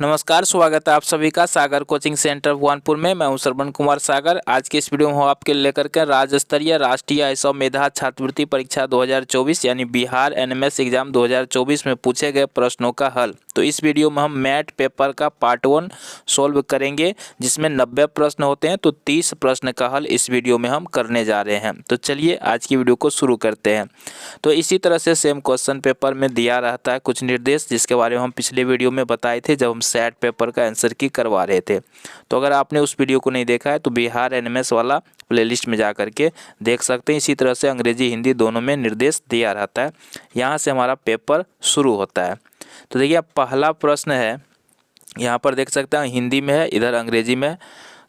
नमस्कार, स्वागत है आप सभी का सागर कोचिंग सेंटर भुवनपुर में। मैं हूं श्रवण कुमार सागर। आज के इस वीडियो में हम आपके लिए लेकर के राज्य स्तरीय राष्ट्रीय ऐसव मेधा छात्रवृत्ति परीक्षा 2024 यानी बिहार एनएमएस एग्जाम 2024 में पूछे गए प्रश्नों का हल। तो इस वीडियो में हम मैथ पेपर का पार्ट 1 सोल्व करेंगे, जिसमें 90 प्रश्न होते हैं। तो 30 प्रश्न का हल इस वीडियो में हम करने जा रहे हैं। तो चलिए आज की वीडियो को शुरू करते हैं। तो इसी तरह से सेम क्वेश्चन पेपर में दिया रहता है कुछ निर्देश, जिसके बारे में हम पिछले वीडियो में बताए थे जब हम सेट पेपर का आंसर की करवा रहे थे। तो अगर आपने उस वीडियो को नहीं देखा है तो बिहार एनएमएस वाला प्लेलिस्ट में जा करके देख सकते हैं। इसी तरह से अंग्रेजी हिंदी दोनों में निर्देश दिया रहता है। यहाँ से हमारा पेपर शुरू होता है। तो देखिए पहला प्रश्न है, यहाँ पर देख सकते हैं हिंदी में है, इधर अंग्रेजी में है।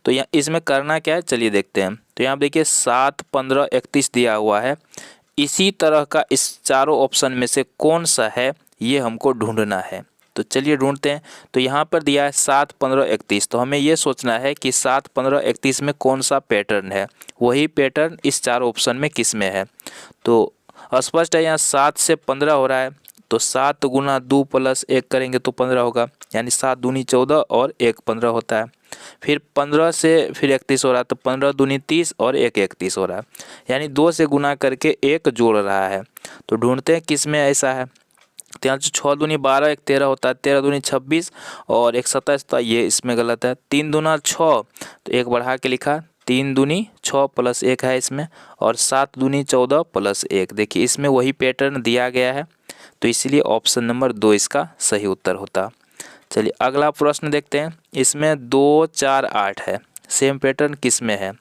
तो यहाँ इसमें करना क्या है चलिए देखते हैं। तो यहाँ देखिए 7, 15, 31 दिया हुआ है। इसी तरह का इस चारों ऑप्शन में से कौन सा है ये हमको ढूंढना है। तो चलिए ढूंढते हैं। तो यहाँ पर दिया है 7, 15, 31। तो हमें ये सोचना है कि 7, 15, 31 में कौन सा पैटर्न है, वही पैटर्न इस चारों ऑप्शन में किस में है। तो स्पष्ट है, यहाँ 7 से 15 हो रहा है। तो 7 गुना 2 प्लस 1 करेंगे तो 15 होगा, यानी 7 दूनी 14 और 1 15 होता है। फिर 15 से फिर 31 हो रहा है, तो 15 दूनी 30 और 1 31 हो रहा है, यानी 2 से गुना करके 1 जोड़ रहा है। तो ढूंढते हैं किस में ऐसा है। तो यहाँ 6 दूनी 12, 1 13 होता है, 13 दूनी 26 और 1 27 होता है, ये इसमें गलत है। 3 दूना 6, तो 1 बढ़ा के लिखा, 3 दूनी 6 प्लस 1 है इसमें, और 7 दूनी 14 प्लस 1। देखिए इसमें वही पैटर्न दिया गया है, तो इसलिए ऑप्शन नंबर 2 इसका सही उत्तर होता। चलिए अगला प्रश्न देखते हैं। इसमें 2, 4, 8 है। सेम पैटर्न किस में है।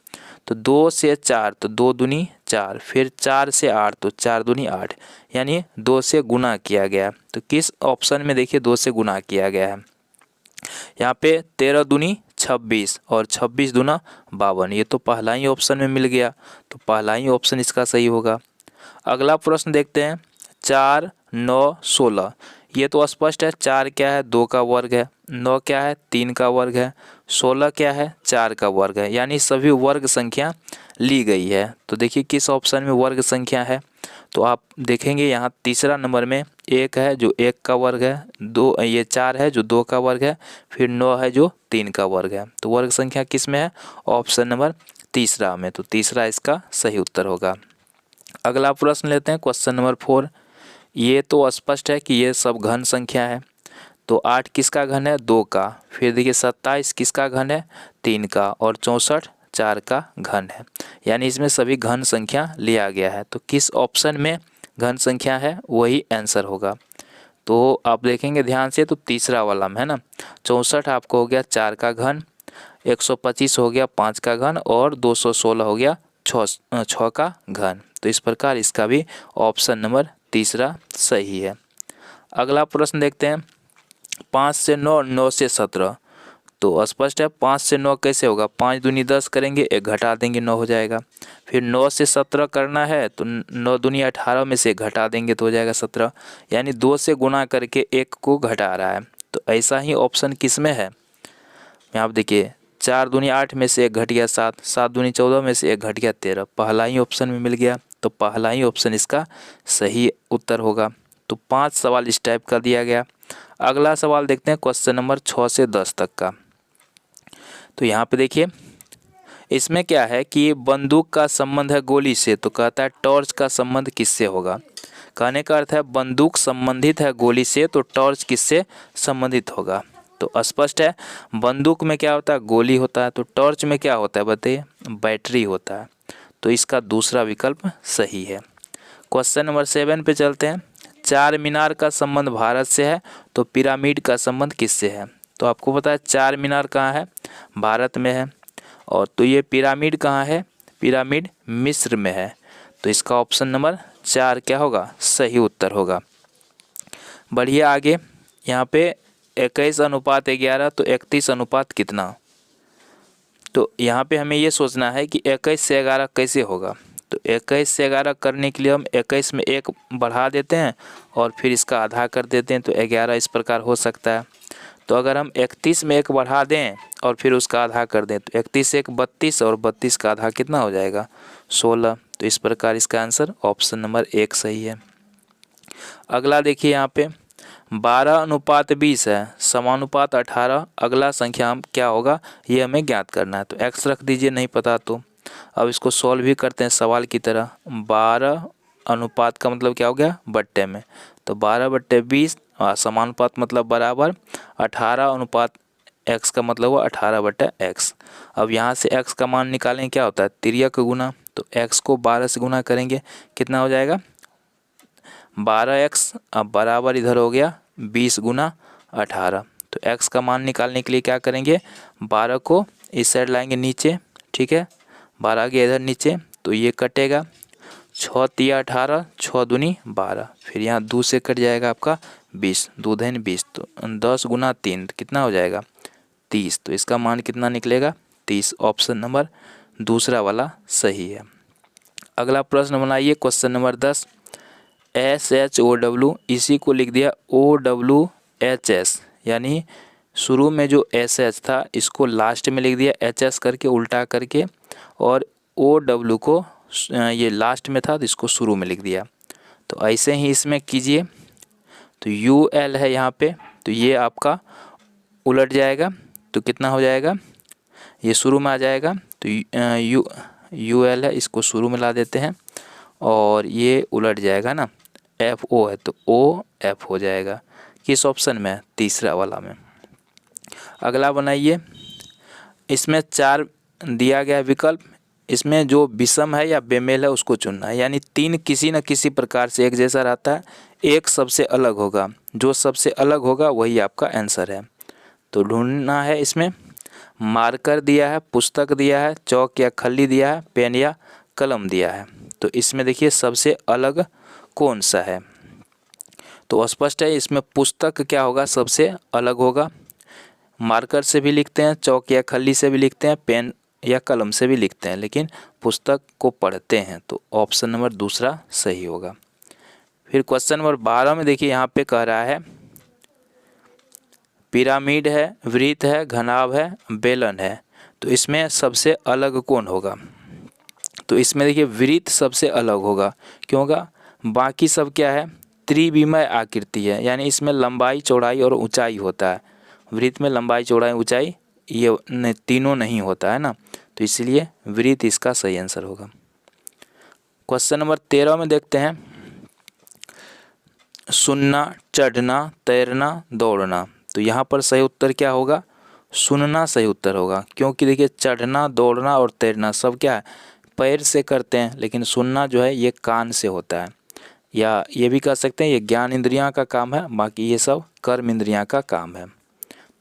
तो 2 से 4, तो 2 दूनी 4, फिर 4 से 8, तो 4 दूनी 8, यानी 2 से गुना किया गया। तो किस ऑप्शन में देखिए 2 से गुना किया गया है। यहाँ पे 13 दूनी 26 और 26 दूना 52, ये तो पहला ही ऑप्शन में मिल गया। तो पहला ही ऑप्शन इसका सही होगा। अगला प्रश्न देखते हैं। 4, 9, 16, ये तो स्पष्ट है। 4 क्या है, 2 का वर्ग है। 9 क्या है, 3 का वर्ग है। 16 क्या है, 4 का वर्ग है, यानी सभी वर्ग संख्या ली गई है। तो देखिए किस ऑप्शन में वर्ग संख्या है। तो आप देखेंगे यहाँ तीसरा नंबर में 1 है जो 1 का वर्ग है, 2 ये 4 है जो 2 का वर्ग है, फिर 9 है जो 3 का वर्ग है। तो वर्ग संख्या किस में है, ऑप्शन नंबर तीसरा में। तो तीसरा इसका सही उत्तर होगा। अगला प्रश्न लेते हैं, क्वेश्चन नंबर 4। ये तो स्पष्ट है कि ये सब घन संख्या है। तो 8 किसका घन है, 2 का। फिर देखिए 27 किसका घन है, 3 का, और 64 4 का घन है, यानी इसमें सभी घन संख्या लिया गया है। तो किस ऑप्शन में घन संख्या है वही आंसर होगा। तो आप देखेंगे ध्यान से, तो तीसरा वाला में है ना। 64 आपको हो गया 4 का घन, 125 हो गया 5 का घन, और 216 हो गया 6 का घन। तो इस प्रकार इसका भी ऑप्शन नंबर तीसरा सही है। अगला प्रश्न देखते हैं। 5 से 9, 9 से 17, तो स्पष्ट है 5 से 9 कैसे होगा, 5 दूनी 10 करेंगे, 1 घटा देंगे 9 हो जाएगा। फिर 9 से 17 करना है तो 9 दूनी 18 में से घटा देंगे तो हो जाएगा 17, यानी 2 से गुना करके 1 को घटा रहा है। तो ऐसा ही ऑप्शन किस में है, यहाँ आप देखिए 4 दूनी 8 में से 1 घट गया 7, 7 दूनी 14 में से 1 घट गया 13, पहला ही ऑप्शन में मिल गया। तो पहला ही ऑप्शन इसका सही उत्तर होगा। तो 5 सवाल इस टाइप का दिया गया। अगला सवाल देखते हैं, क्वेश्चन नंबर 6 से 10 तक का। तो यहाँ पे देखिए इसमें क्या है कि बंदूक का संबंध है गोली से, तो कहता है टॉर्च का संबंध किससे होगा। कहने का अर्थ है बंदूक संबंधित है गोली से, तो टॉर्च किससे संबंधित होगा। तो स्पष्ट है बंदूक में क्या होता है, गोली होता है। तो टॉर्च में क्या होता है बताइए, बैटरी होता है। तो इसका दूसरा विकल्प सही है। क्वेश्चन नंबर 7 पे चलते हैं। 4 मीनार का संबंध भारत से है, तो पिरामिड का संबंध किससे है। तो आपको पता है 4 मीनार कहाँ है, भारत में है। और तो ये पिरामिड कहाँ है, पिरामिड मिस्र में है। तो इसका ऑप्शन नंबर 4 क्या होगा, सही उत्तर होगा। बढ़िए आगे, यहाँ पे 21:11, तो 31 अनुपात कितना। तो यहाँ पे हमें ये सोचना है कि 21 से 11 कैसे होगा। तो 21 से 11 करने के लिए हम 21 में 1 बढ़ा देते हैं और फिर इसका आधा कर देते हैं, तो 11 इस प्रकार हो सकता है। तो अगर हम 31 में 1 बढ़ा दें और फिर उसका आधा कर दें, तो 31 1 32, और 32 का आधा कितना हो जाएगा, 16। तो इस प्रकार इसका आंसर ऑप्शन नंबर 1 सही है। अगला देखिए यहाँ पे 12:20 है, समानुपात 18, अगला संख्या हम क्या होगा ये हमें ज्ञात करना है। तो x रख दीजिए, नहीं पता तो। अब इसको सॉल्व भी करते हैं सवाल की तरह। 12 अनुपात का मतलब क्या हो गया बट्टे में, तो 12/20 समानुपात मतलब बराबर 18 अनुपात x का मतलब हुआ 18/x। अब यहाँ से x का मान निकालें, क्या होता है तिर्यक गुना, तो x को 12 से गुना करेंगे, कितना हो जाएगा 12x। अब बराबर इधर हो गया 20 गुना 18। तो x का मान निकालने के लिए क्या करेंगे, 12 को इस साइड लाएंगे नीचे, ठीक है 12 गया इधर नीचे, तो ये कटेगा 6 तिया 18, 6 दूनी 12, फिर यहाँ 2 से कट जाएगा आपका 20, 2 धन 20, तो 10 गुना 3 कितना हो जाएगा 30। तो इसका मान कितना निकलेगा 30। ऑप्शन नंबर दूसरा वाला सही है। अगला प्रश्न बनाइए क्वेश्चन नंबर 10। SHOW, इसी को लिख दिया OWHS, यानी शुरू में जो SH था इसको लास्ट में लिख दिया HS करके उल्टा करके, और OW को ये लास्ट में था तो इसको शुरू में लिख दिया। तो ऐसे ही इसमें कीजिए, तो UL है यहाँ पे, तो ये आपका उलट जाएगा, तो कितना हो जाएगा ये शुरू में आ जाएगा, तो UL है इसको शुरू में ला देते हैं, और ये उलट जाएगा ना, FO है तो OF हो जाएगा। किस ऑप्शन में, तीसरा वाला में। अगला बनाइए, इसमें 4 दिया गया विकल्प, इसमें जो विषम है या बेमेल है उसको चुनना है, यानी 3 किसी न किसी प्रकार से एक जैसा रहता है, एक सबसे अलग होगा, जो सबसे अलग होगा वही आपका आंसर है। तो ढूंढना है, इसमें मार्कर दिया है, पुस्तक दिया है, चौक या खल्ली दिया है, पेन या कलम दिया है। तो इसमें देखिए सबसे अलग कौन सा है, तो स्पष्ट है इसमें पुस्तक क्या होगा सबसे अलग होगा। मार्कर से भी लिखते हैं, चौक या खल्ली से भी लिखते हैं, पेन या कलम से भी लिखते हैं, लेकिन पुस्तक को पढ़ते हैं, तो ऑप्शन नंबर दूसरा सही होगा। फिर क्वेश्चन नंबर 12 में देखिए यहाँ पे कह रहा है पिरामिड है, वृत्त है, घनाभ है, बेलन है, तो इसमें सबसे अलग कौन होगा। तो इसमें देखिए वृत्त सबसे अलग होगा, क्यों होगा, बाकी सब क्या है त्रिविमय आकृति है, यानी इसमें लंबाई चौड़ाई और ऊंचाई होता है। वृत्त में लंबाई चौड़ाई ऊंचाई ये तीनों नहीं होता है ना, तो इसलिए वृत्त इसका सही आंसर होगा। क्वेश्चन नंबर 13 में देखते हैं, सुनना, चढ़ना, तैरना, दौड़ना, तो यहाँ पर सही उत्तर क्या होगा, सुनना सही उत्तर होगा, क्योंकि देखिए चढ़ना, दौड़ना और तैरना सब क्या है पैर से करते हैं, लेकिन सुनना जो है ये कान से होता है, या ये भी कह सकते हैं ये ज्ञान इंद्रियां का काम है, बाकी ये सब कर्म इंद्रियां का काम है।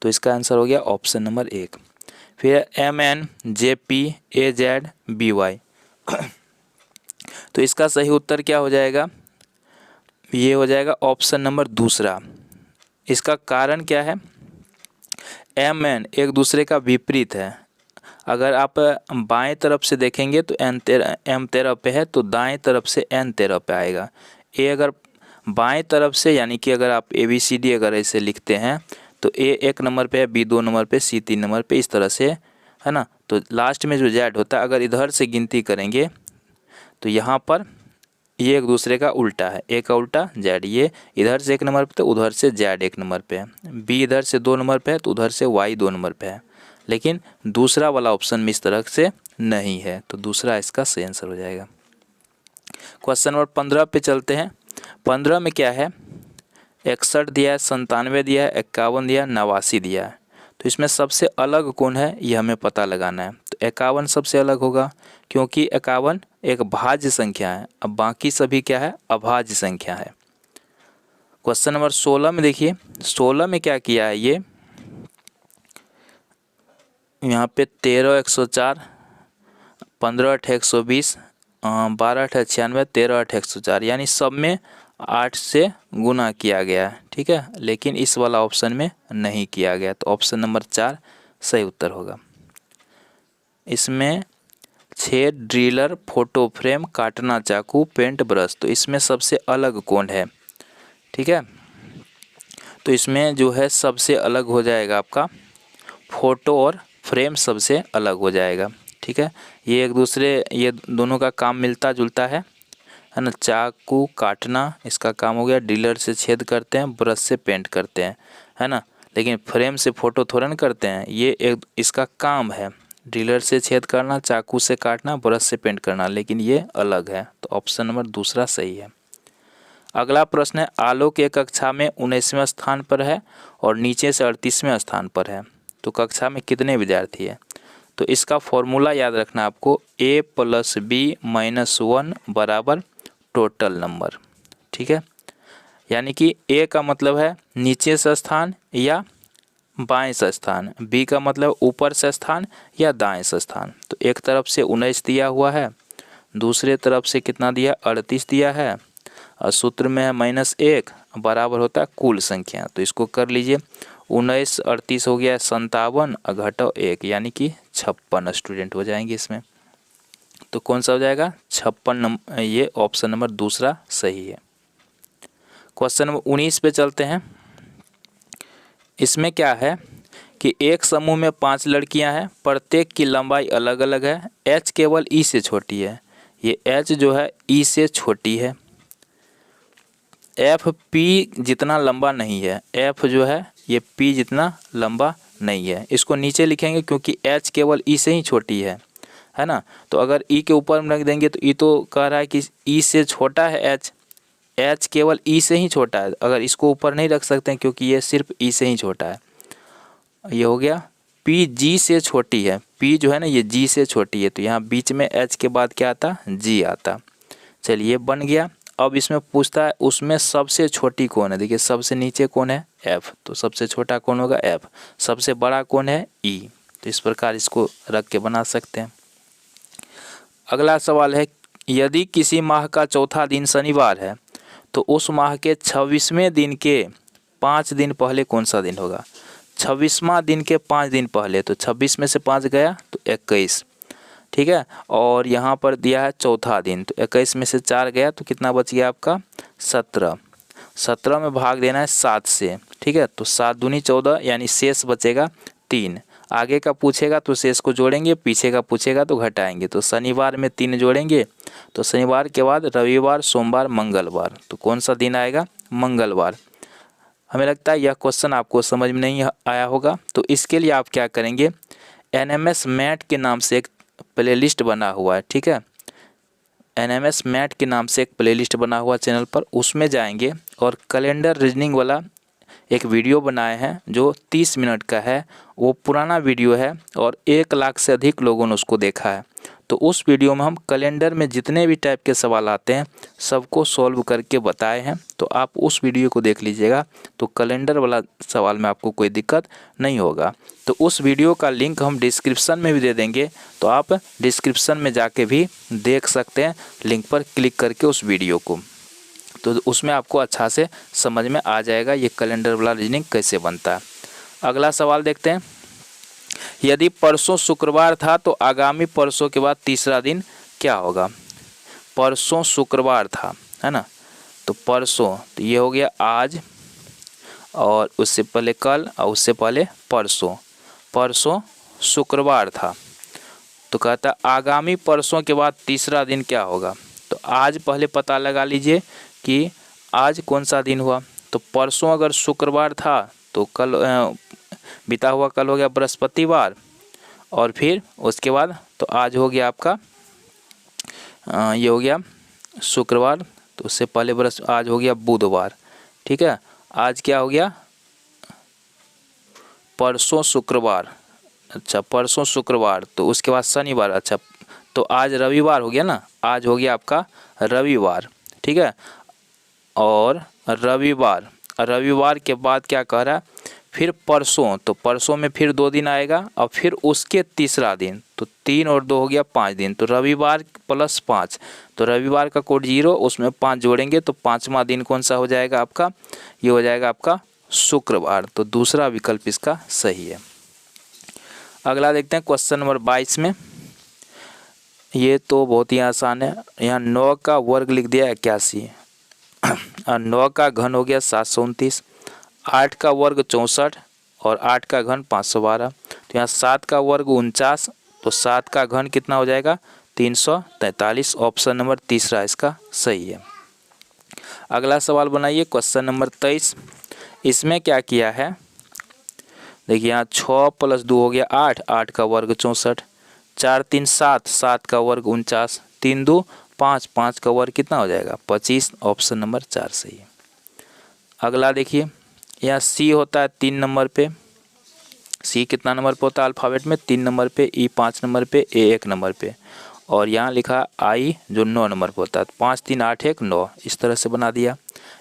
तो इसका आंसर हो गया ऑप्शन नंबर 1। फिर MN, JP, AZ, BY, तो इसका सही उत्तर क्या हो जाएगा, ये हो जाएगा ऑप्शन नंबर दूसरा। इसका कारण क्या है, MN एक दूसरे का विपरीत है, अगर आप बाएं तरफ से देखेंगे तो M तेरह पे है, तो दाएं तरफ से N तेरह पे आएगा। A अगर बाएं तरफ से, यानी कि अगर आप ABCD अगर ऐसे लिखते हैं तो A 1 नंबर पे है, B 2 नंबर पे, C 3 नंबर पे, इस तरह से है ना। तो लास्ट में जो Z होता है, अगर इधर से गिनती करेंगे तो यहाँ पर ये एक दूसरे का उल्टा है, A का उल्टा Z, ये इधर से 1 नंबर पे तो उधर से Z 1 नंबर पे है, B इधर से 2 नंबर पे है तो उधर से Y 2 नंबर पे है, लेकिन दूसरा वाला ऑप्शन में इस तरह से नहीं है, तो दूसरा इसका सही आंसर हो जाएगा। क्वेश्चन नंबर 15 पे चलते हैं। 15 में क्या है, 61 दिया है, 97 दिया है, 51 दिया है, 89 दिया है, तो इसमें सबसे अलग कौन है ये हमें पता लगाना है। तो 51 सबसे अलग होगा, क्योंकि 51 एक भाज्य संख्या है, अब बाकी सभी क्या है अभाज्य संख्या है। क्वेश्चन नंबर 16 में देखिए, 16 में क्या किया है, ये यहाँ पे 13 104, 15 8 120, 12 8 96, 13 8 104, यानी सब में 8 से गुना किया गया है, ठीक है, लेकिन इस वाला ऑप्शन में नहीं किया गया, तो ऑप्शन नंबर 4 सही उत्तर होगा। इसमें छेद, ड्रिलर, फोटो फ्रेम, काटना चाकू, पेंट ब्रश, तो इसमें सबसे अलग कौन है, ठीक है। तो इसमें जो है सबसे अलग हो जाएगा आपका फोटो और फ्रेम सबसे अलग हो जाएगा, ठीक है। ये एक दूसरे, ये दोनों का काम मिलता जुलता है है ना। चाकू काटना इसका काम हो गया, ड्रिलर से छेद करते हैं, ब्रश से पेंट करते हैं, है ना। लेकिन फ्रेम से फ़ोटो थोड़ा ना करते हैं, ये एक इसका काम है, ड्रिलर से छेद करना, चाकू से काटना, ब्रश से पेंट करना, लेकिन ये अलग है। तो ऑप्शन नंबर दूसरा सही है। अगला प्रश्न है, आलोक एक कक्षा में 19वें स्थान पर है और नीचे से 38वें स्थान पर है, तो कक्षा में कितने विद्यार्थी हैं। तो इसका फॉर्मूला याद रखना आपको, a + b - 1 बराबर टोटल नंबर, ठीक है। यानी कि a का मतलब है नीचे से स्थान या बाएं से स्थान, b का मतलब ऊपर से स्थान या दाएं से स्थान। तो एक तरफ से 19 दिया हुआ है, दूसरे तरफ से कितना दिया, 38 दिया है, और सूत्र में है -1 बराबर होता है कुल संख्या। तो इसको कर लीजिए, 19 38 हो गया 57 और घटाओ 1 यानी कि 56 स्टूडेंट हो जाएंगे इसमें। तो कौन सा हो जाएगा, 56 नंबर, ये ऑप्शन नंबर दूसरा सही है। क्वेश्चन नंबर 19 पे चलते हैं। इसमें क्या है कि एक समूह में 5 लड़कियां हैं, प्रत्येक की लंबाई अलग अलग है, h केवल e से छोटी है। ये h जो है e से छोटी है, f p जितना लंबा नहीं है, f जो है ये p जितना लंबा नहीं है। इसको नीचे लिखेंगे क्योंकि h केवल e से ही छोटी है ना। तो अगर e के ऊपर में रख देंगे तो e तो कह रहा है कि e से छोटा है h केवल e से ही छोटा है, अगर इसको ऊपर नहीं रख सकते हैं क्योंकि ये सिर्फ e से ही छोटा है। ये हो गया p g से छोटी है, p जो है ना ये g से छोटी है, तो यहाँ बीच में h के बाद क्या आता, g आता। चलिए बन गया। अब इसमें पूछता है उसमें सबसे छोटी कौन है। देखिए सबसे नीचे कौन है, f, तो सबसे छोटा कौन होगा, f। सबसे बड़ा कौन है, e। तो इस प्रकार इसको रख के बना सकते हैं। अगला सवाल है, यदि किसी माह का चौथा दिन शनिवार है तो उस माह के 26वें दिन के 5 दिन पहले कौन सा दिन होगा। 26वां दिन के 5 दिन पहले, तो 26 में से 5 गया तो 21, ठीक है। और यहाँ पर दिया है चौथा दिन, तो 21 में से 4 गया तो कितना बच गया आपका, 17। 17 में भाग देना है 7 से, ठीक है। तो 7 दूनी 14 यानी शेष बचेगा 3। आगे का पूछेगा तो शेष को जोड़ेंगे, पीछे का पूछेगा तो घटाएंगे। तो शनिवार में 3 जोड़ेंगे, तो शनिवार के बाद रविवार, सोमवार, मंगलवार, तो कौन सा दिन आएगा, मंगलवार। हमें लगता है यह क्वेश्चन आपको समझ में नहीं आया होगा, तो इसके लिए आप क्या करेंगे, NMS मैट के नाम से एक प्लेलिस्ट बना हुआ है, ठीक है। NMS मैट के नाम से एक प्लेलिस्ट बना हुआ चैनल पर, उसमें जाएंगे और कैलेंडर रीजनिंग वाला एक वीडियो बनाए हैं जो 30 मिनट का है। वो पुराना वीडियो है और 1 लाख से अधिक लोगों ने उसको देखा है। तो उस वीडियो में हम कैलेंडर में जितने भी टाइप के सवाल आते हैं सबको सॉल्व करके बताए हैं। तो आप उस वीडियो को देख लीजिएगा, तो कैलेंडर वाला सवाल में आपको कोई दिक्कत नहीं होगा। तो उस वीडियो का लिंक हम डिस्क्रिप्शन में भी दे देंगे, तो आप डिस्क्रिप्शन में जाके भी देख सकते हैं, लिंक पर क्लिक करके उस वीडियो को। तो उसमें आपको अच्छा से समझ में आ जाएगा ये कैलेंडर वाला रीजनिंग कैसे बनता है। अगला सवाल देखते हैं, यदि परसों शुक्रवार था तो आगामी परसों के बाद तीसरा दिन क्या होगा। परसों शुक्रवार था, है ना, तो परसों, तो ये हो गया आज, और उससे पहले कल, और उससे पहले परसों। परसों शुक्रवार था, तो कहता आगामी परसों के बाद तीसरा दिन क्या होगा। तो आज पहले पता लगा लीजिए कि आज कौन सा दिन हुआ। तो परसों अगर शुक्रवार था तो कल बीता हुआ कल हो गया बृहस्पतिवार, और फिर उसके बाद तो आज हो गया आपका ये हो गया शुक्रवार, तो उससे पहले आज हो गया बुधवार, ठीक है। आज क्या हो गया, परसों शुक्रवार, अच्छा परसों शुक्रवार, तो उसके बाद शनिवार, अच्छा तो आज रविवार हो गया ना, आज हो गया आपका रविवार, ठीक है। और रविवार के बाद क्या कह रहा है, फिर परसों, तो परसों में फिर 2 दिन आएगा, और फिर उसके तीसरा दिन, तो 3 और 2 हो गया 5 दिन, तो रविवार + 5, तो रविवार का कोड 0, उसमें 5 जोड़ेंगे तो 5वां दिन कौन सा हो जाएगा आपका, ये हो जाएगा आपका शुक्रवार। तो दूसरा विकल्प इसका सही है। अगला देखते हैं क्वेश्चन नंबर 22 में, ये तो बहुत ही आसान है। यहाँ 9 का वर्ग लिख दिया 81, 9 का घन हो गया 729, 8 का वर्ग 64 और 8 का घन 512। तो यहाँ 7 का वर्ग 49, तो 7 का घन कितना हो जाएगा 343। ऑप्शन नंबर तीसरा इसका सही है। अगला सवाल बनाइए क्वेश्चन नंबर 23। इसमें क्या किया है, देखिए यहाँ 6 + 2 हो गया 8, 8 का वर्ग 64, 4 3 7, 7 का वर्ग 49, 3 2 5, 5 का वर्ग कितना हो जाएगा 25। ऑप्शन नंबर 4 सही है। अगला देखिए यहाँ सी होता है 3 नंबर पे, सी कितना नंबर पे होता है अल्फ़ाबेट में 3 नंबर पे, ई 5 नंबर पे, ए 1 नंबर पे, और यहाँ लिखा आई जो 9 नंबर पे होता है। 5 3 8 1 9 इस तरह से बना दिया।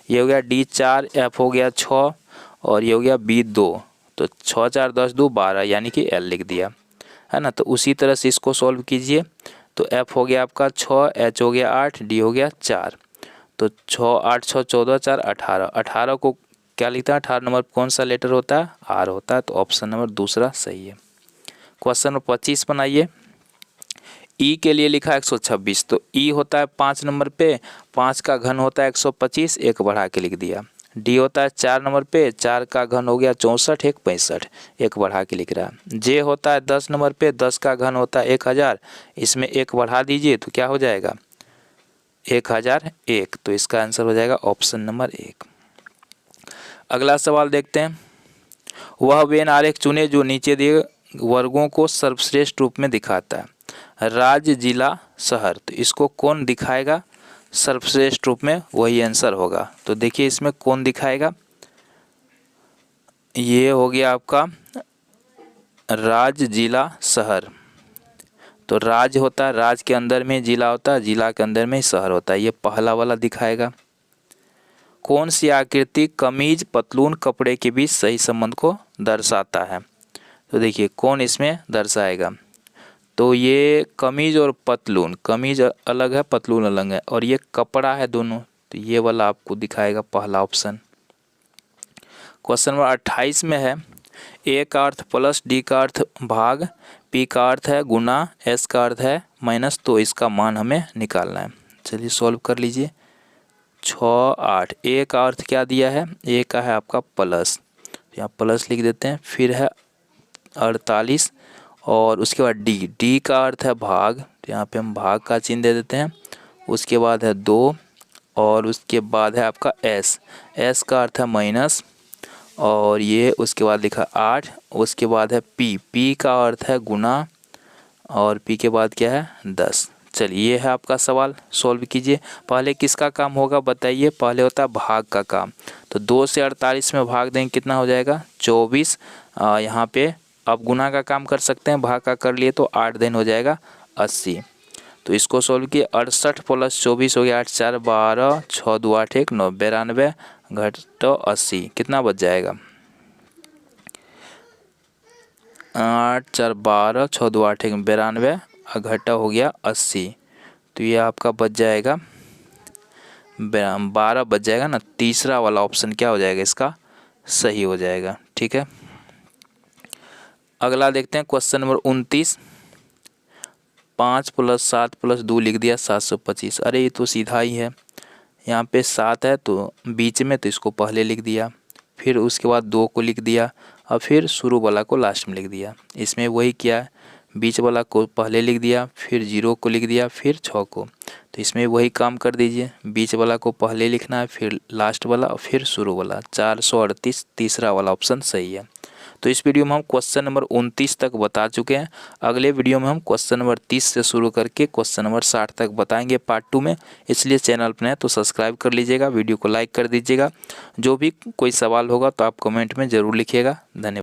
ये हो गया डी 4, एफ हो गया 6 और ये हो गया बी 2, तो 6 4 10 2 12 यानी कि एल लिख दिया है ना। तो उसी तरह से इसको सॉल्व कीजिए। तो एफ हो गया आपका 6, एच हो गया 8, डी हो गया 4, तो 6 8 6 14 4 18, 18 को क्या लिखता है 18 नंबर कौन सा लेटर होता है आर होता है। तो ऑप्शन नंबर दूसरा सही है। क्वेश्चन नंबर 25 बनाइए। ई के लिए लिखा है 126, तो ई होता है 5 नंबर पे, 5 का घन होता है 125, एक बढ़ा के लिख दिया। डी होता है 4 नंबर पे, 4 का घन हो गया 64, एक 65, एक बढ़ा के लिख रहा है। जे होता है 10 नंबर पे, 10 का घन होता है 1000, इसमें एक बढ़ा दीजिए तो क्या हो जाएगा 1001, तो इसका आंसर हो जाएगा ऑप्शन नंबर 1। अगला सवाल देखते हैं। वह वेन आरेख चुने जो नीचे दिए वर्गों को सर्वश्रेष्ठ रूप में दिखाता है। राज्य, जिला, शहर, तो इसको कौन दिखाएगा सर्वश्रेष्ठ रूप में, वही आंसर होगा। तो देखिए इसमें कौन दिखाएगा, ये हो गया आपका राज्य, जिला, शहर। तो राज्य होता है, राज्य के अंदर में जिला होता है, जिला के अंदर में शहर होता है। ये पहला वाला दिखाएगा। कौन सी आकृति कमीज पतलून कपड़े के बीच सही संबंध को दर्शाता है। तो देखिए कौन इसमें दर्शाएगा, तो ये कमीज और पतलून, कमीज अलग है पतलून अलग है, और ये कपड़ा है दोनों, तो ये वाला आपको दिखाएगा पहला ऑप्शन। क्वेश्चन नंबर 28 में है ए का अर्थ प्लस, डी का अर्थ भाग, पी का अर्थ है गुना, एस का अर्थ है माइनस, तो इसका मान हमें निकालना है। चलिए सॉल्व कर लीजिए। 6 8, ए का अर्थ क्या दिया है, ए का है आपका प्लस, यहाँ प्लस लिख देते हैं। फिर है 48 और उसके बाद डी, डी का अर्थ है भाग, तो यहाँ पे हम भाग का चिन्ह दे देते हैं। उसके बाद है 2 और उसके बाद है आपका एस, एस का अर्थ है माइनस, और ये उसके बाद लिखा 8। उसके बाद है पी, पी का अर्थ है गुना, और पी के बाद क्या है 10। चलिए ये है आपका सवाल, सॉल्व कीजिए। पहले किसका काम होगा बताइए, पहले होता है भाग का काम। तो 2 से 48 में भाग देंगे कितना हो जाएगा 24। यहाँ पे आप गुना का काम कर सकते हैं, भाग का कर लिए तो 8 दिन हो जाएगा 80। तो इसको सॉल्व किए। 68 + 24 हो गया 8 4 12, 6 2 8 1 9, 92 घटो 80, कितना बच जाएगा 8 4 12, 6 2 8 1 92, घटा हो गया 80, तो ये आपका बच जाएगा 12 बच जाएगा ना। तीसरा वाला ऑप्शन क्या हो जाएगा इसका सही हो जाएगा। ठीक है, अगला देखते हैं क्वेश्चन नंबर 29। 5 + 7 + 2 लिख दिया 725। अरे ये तो सीधा ही है, यहाँ पे 7 है तो बीच में, तो इसको पहले लिख दिया, फिर उसके बाद 2 को लिख दिया, और फिर शुरू वाला को लास्ट में लिख दिया। इसमें वही किया है, बीच वाला को पहले लिख दिया, फिर 0 को लिख दिया, फिर 6 को। तो इसमें वही काम कर दीजिए, बीच वाला को पहले लिखना है, फिर लास्ट वाला और फिर शुरू वाला। 438 तीसरा वाला ऑप्शन सही है। तो इस वीडियो में हम क्वेश्चन नंबर 29 तक बता चुके हैं। अगले वीडियो में हम क्वेश्चन नंबर 30 से शुरू करके क्वेश्चन नंबर 60 तक बताएंगे पार्ट 2 में। इसलिए चैनल पर नए तो सब्सक्राइब कर लीजिएगा, वीडियो को लाइक कर दीजिएगा। जो भी कोई सवाल होगा तो आप कमेंट में ज़रूर लिखिएगा। धन्यवाद।